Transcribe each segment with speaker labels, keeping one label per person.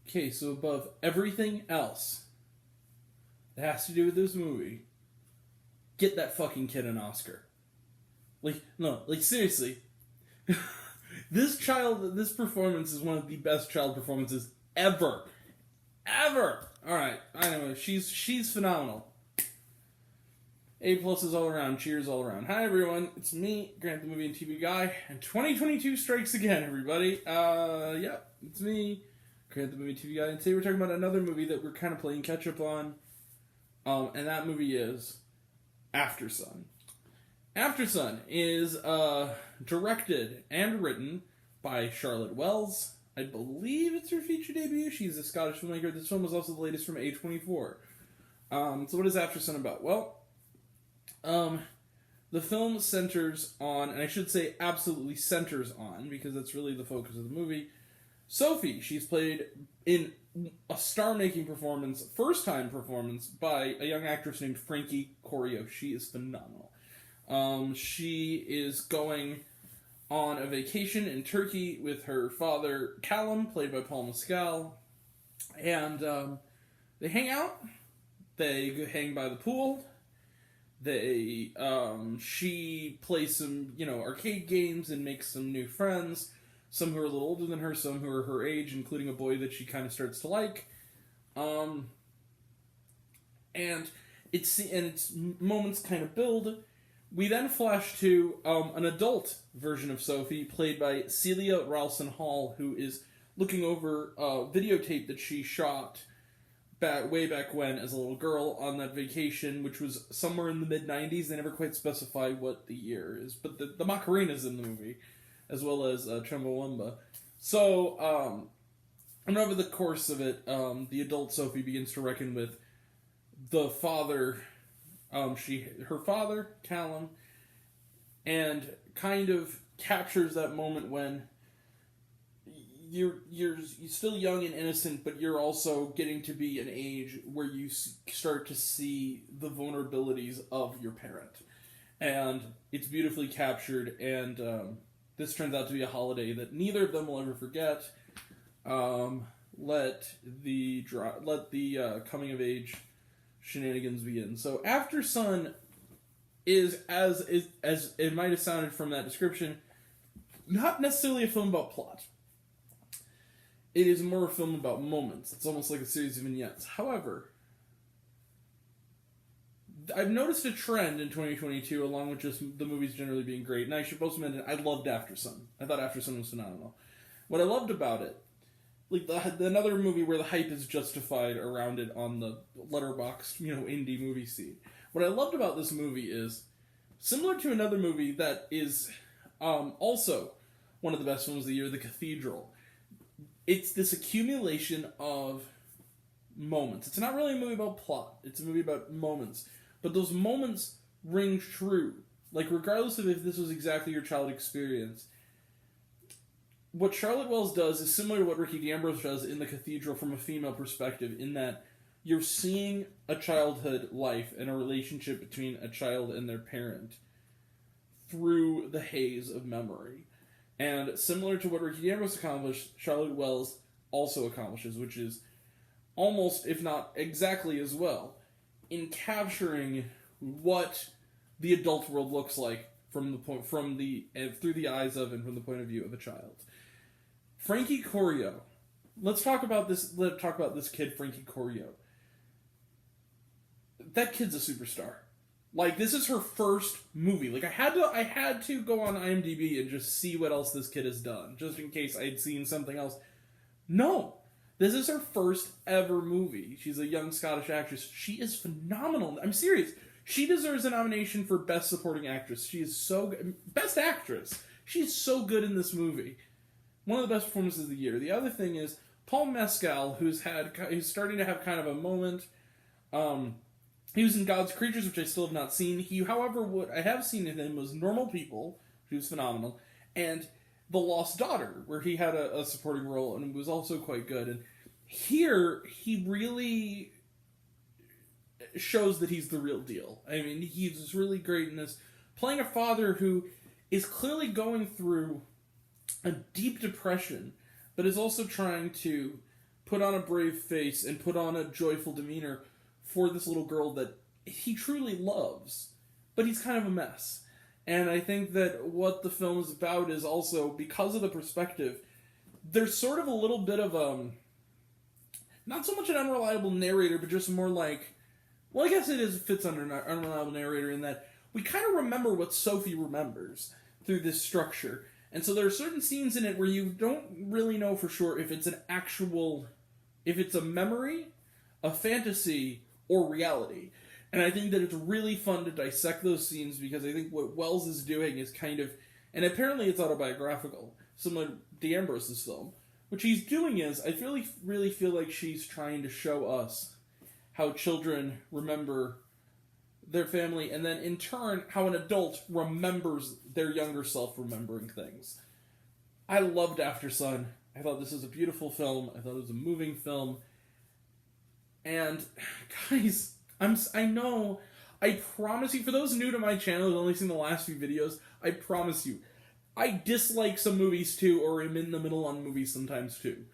Speaker 1: Okay, so above everything else that has to do with this movie, get that fucking kid an Oscar. Like, no, like, seriously. This performance is one of the best child performances ever. Ever! Alright, I know, she's phenomenal. A+ is all around, cheers all around. Hi everyone, it's me, Grant the Movie and TV Guy, and 2022 strikes again, everybody. Yeah, it's me, Grant the Movie and TV Guy, and today we're talking about another movie that we're kind of playing catch up on, and that movie is Aftersun. Aftersun is directed and written by Charlotte Wells. I believe it's her feature debut. She's a Scottish filmmaker. This film was also the latest from A24. So what is Aftersun about? Well, the film centers on, and I should say absolutely centers on, because that's really the focus of the movie, Sophie. She's played in a star-making performance, first-time performance, by a young actress named Frankie Corio. She is phenomenal. She is going on a vacation in Turkey with her father, Callum, played by Paul Mescal, and they hang out. They hang by the pool. She plays some, arcade games and makes some new friends. Some who are a little older than her, some who are her age, including a boy that she kind of starts to like. And its moments kind of build. We then flash to an adult version of Sophie, played by Celia Ralston Hall, who is looking over a videotape that she shot way back when as a little girl on that vacation, which was somewhere in the mid-90s. They never quite specify what the year is, but the Macarena's in the movie, as well as Chumbawamba. So, and over the course of it, the adult Sophie begins to reckon with the father, her father, Callum, and kind of captures that moment when you're still young and innocent, but you're also getting to be an age where you start to see the vulnerabilities of your parent. And it's beautifully captured, and this turns out to be a holiday that neither of them will ever forget. Let the coming of age shenanigans begin. So Aftersun is, as it might have sounded from that description, not necessarily a film about plot. It is more a film about moments. It's almost like a series of vignettes. However, I've noticed a trend in 2022, along with just the movies generally being great, and I should also mention, I loved Aftersun. I thought Aftersun was phenomenal. What I loved about it, like another movie where the hype is justified around it on the Letterboxd, indie movie scene. What I loved about this movie is, similar to another movie that is also one of the best films of the year, The Cathedral. It's this accumulation of moments. It's not really a movie about plot. It's a movie about moments. But those moments ring true. Like, regardless of if this was exactly your childhood experience, what Charlotte Wells does is similar to what Ricky D'Ambrose does in The Cathedral from a female perspective, in that you're seeing a childhood life and a relationship between a child and their parent through the haze of memory. And similar to what Ricky D'Ambrose accomplished, Charlotte Wells also accomplishes, which is almost, if not exactly as well, in capturing what the adult world looks like through the eyes of and from the point of view of a child. Frankie Corio. Let's talk about this kid, Frankie Corio. That kid's a superstar. Like, this is her first movie. Like, I had to go on IMDb and just see what else this kid has done, just in case I'd seen something else. No. This is her first ever movie. She's a young Scottish actress. She is phenomenal. I'm serious. She deserves a nomination for Best Supporting Actress. She is so good. Best Actress. She's so good in this movie. One of the best performances of the year. The other thing is, Paul Mescal, who's starting to have kind of a moment. He was in God's Creatures, which I still have not seen. However, what I have seen in him was Normal People, which was phenomenal, and The Lost Daughter, where he had a supporting role and was also quite good. And here, he really shows that he's the real deal. I mean, he's really great in this, playing a father who is clearly going through a deep depression, but is also trying to put on a brave face and put on a joyful demeanor for this little girl that he truly loves, but he's kind of a mess. And I think that what the film is about is also, because of the perspective, there's sort of a little bit of, not so much an unreliable narrator, but just more like, well, I guess it fits under an unreliable narrator in that we kind of remember what Sophie remembers through this structure. And so there are certain scenes in it where you don't really know for sure if it's if it's a memory, a fantasy, or reality. And I think that it's really fun to dissect those scenes, because I think what Wells is doing is kind of, and apparently it's autobiographical, similar to D'Ambrose's film. What she's doing is, I really feel like she's trying to show us how children remember their family, and then in turn, how an adult remembers their younger self remembering things. I loved Aftersun. I thought this was a beautiful film. I thought it was a moving film. And, guys, I promise you, for those new to my channel who've only seen the last few videos, I promise you, I dislike some movies too, or am in the middle on movies sometimes too.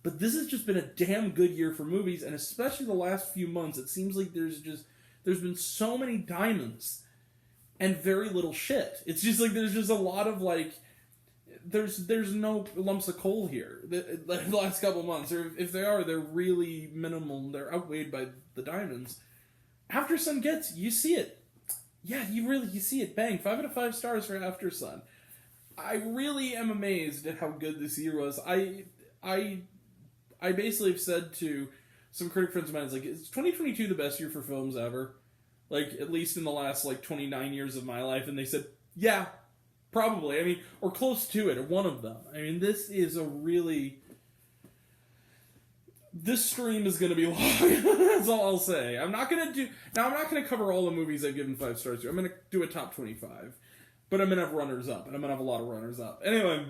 Speaker 1: But this has just been a damn good year for movies, and especially the last few months, it seems like there's been so many diamonds and very little shit. It's just like there's just a lot of like there's no lumps of coal here the last couple months, or if they are, they're really minimal. They're outweighed by the diamonds. Aftersun you see it. Yeah, you see it. Bang, 5 out of 5 stars for Aftersun. I really am amazed at how good this year was. I basically have said to some critic friends of mine, it's like, is 2022 the best year for films ever? Like, at least in the last, 29 years of my life. And they said, yeah, probably. I mean, or close to it, or one of them. I mean, this is a really... This stream is going to be long. That's all I'll say. I'm not going to cover all the movies I've given 5 stars to. I'm going to do a top 25. But I'm going to have runners-up, and I'm going to have a lot of runners-up. Anyway,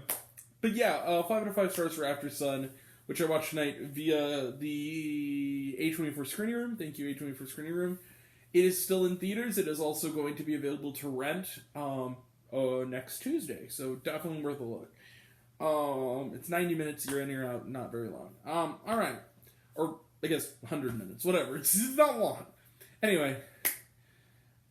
Speaker 1: but yeah, 5 out of 5 stars for Aftersun, which I watched tonight via the A24 Screening Room. Thank you, A24 Screening Room. It is still in theaters. It is also going to be available to rent next Tuesday, so definitely worth a look. It's 90 minutes, you're in, you're out, not very long. Alright. Or, I guess, 100 minutes, whatever. It's not long. Anyway.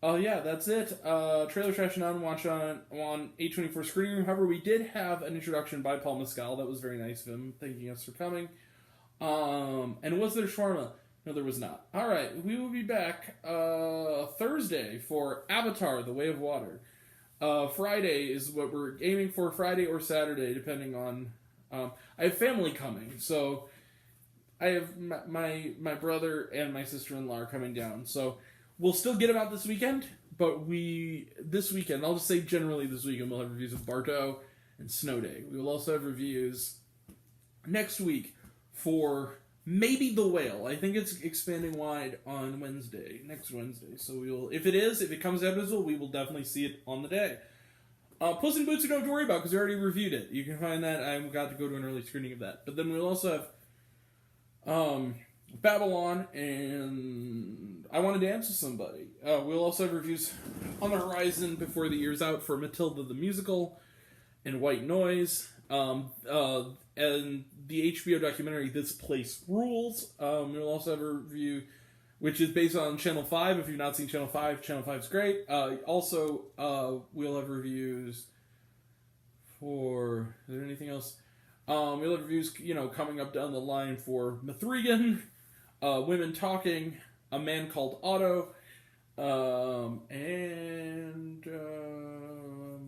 Speaker 1: Yeah, that's it. Trailer Trash and watch on A24 Screening Room. However, we did have an introduction by Paul Mescal. That was very nice of him, thanking us for coming. And was there shawarma? No, there was not. Alright, we will be back Thursday for Avatar, The Way of Water. Friday is what we're aiming for, Friday or Saturday, depending on... I have family coming, so I have my brother and my sister-in-law are coming down, so... We'll still get them out this weekend, but this weekend, I'll just say generally this weekend, we'll have reviews of Bardo and Snow Day. We will also have reviews next week for maybe The Whale. I think it's expanding wide on next Wednesday. So if it comes out as well, we will definitely see it on the day. Puss in Boots you don't have to worry about because we already reviewed it. You can find that. I got to go to an early screening of that. But then we'll also have Babylon and I Want to Dance with Somebody. We'll also have reviews on the horizon before the year's out for Matilda the Musical and White Noise, and the HBO documentary This Place Rules. We'll also have a review which is based on Channel 5. If you've not seen Channel 5, Channel 5's great. Also, we'll have reviews for... Is there anything else? We'll have reviews, coming up down the line for Mithrigan, Women Talking, A Man Called Otto, and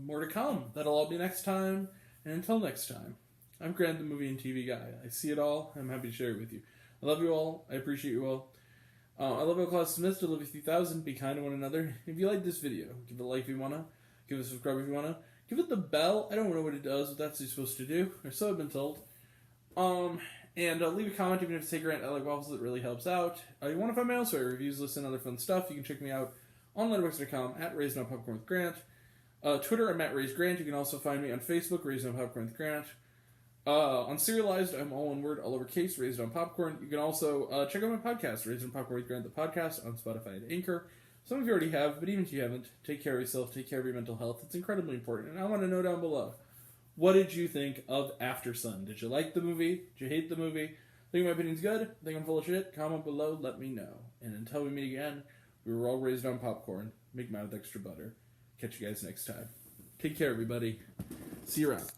Speaker 1: more to come. That'll all be next time. And until next time, I'm Grant, the movie and TV guy. I see it all. I'm happy to share it with you. I love you all. I appreciate you all. I love you, Class Smith. I love you 3000. Be kind to one another. If you like this video, give it a like if you want to. Give it a subscribe if you want to. Give it the bell. I don't know what it does, but that's what you're supposed to do. Or so I've been told. And leave a comment even if it's Grant. I like waffles. It really helps out. You want to find my elsewhere reviews, listen, other fun stuff. You can check me out on letterboxd.com at Raised on Popcorn with Grant. Twitter, I'm at Raised Grant. You can also find me on Facebook, Raised on Popcorn with Grant. On Serialized, I'm all one word, all lowercase, Raised on Popcorn. You can also check out my podcast, Raised on Popcorn with Grant, the podcast, on Spotify and Anchor. Some of you already have, but even if you haven't, take care of yourself, take care of your mental health. It's incredibly important. And I want to know down below, what did you think of Aftersun? Did you like the movie? Did you hate the movie? Think my opinion's good? Think I'm full of shit? Comment below, let me know. And until we meet again, we were all raised on popcorn. Make mine with extra butter. Catch you guys next time. Take care, everybody. See you around.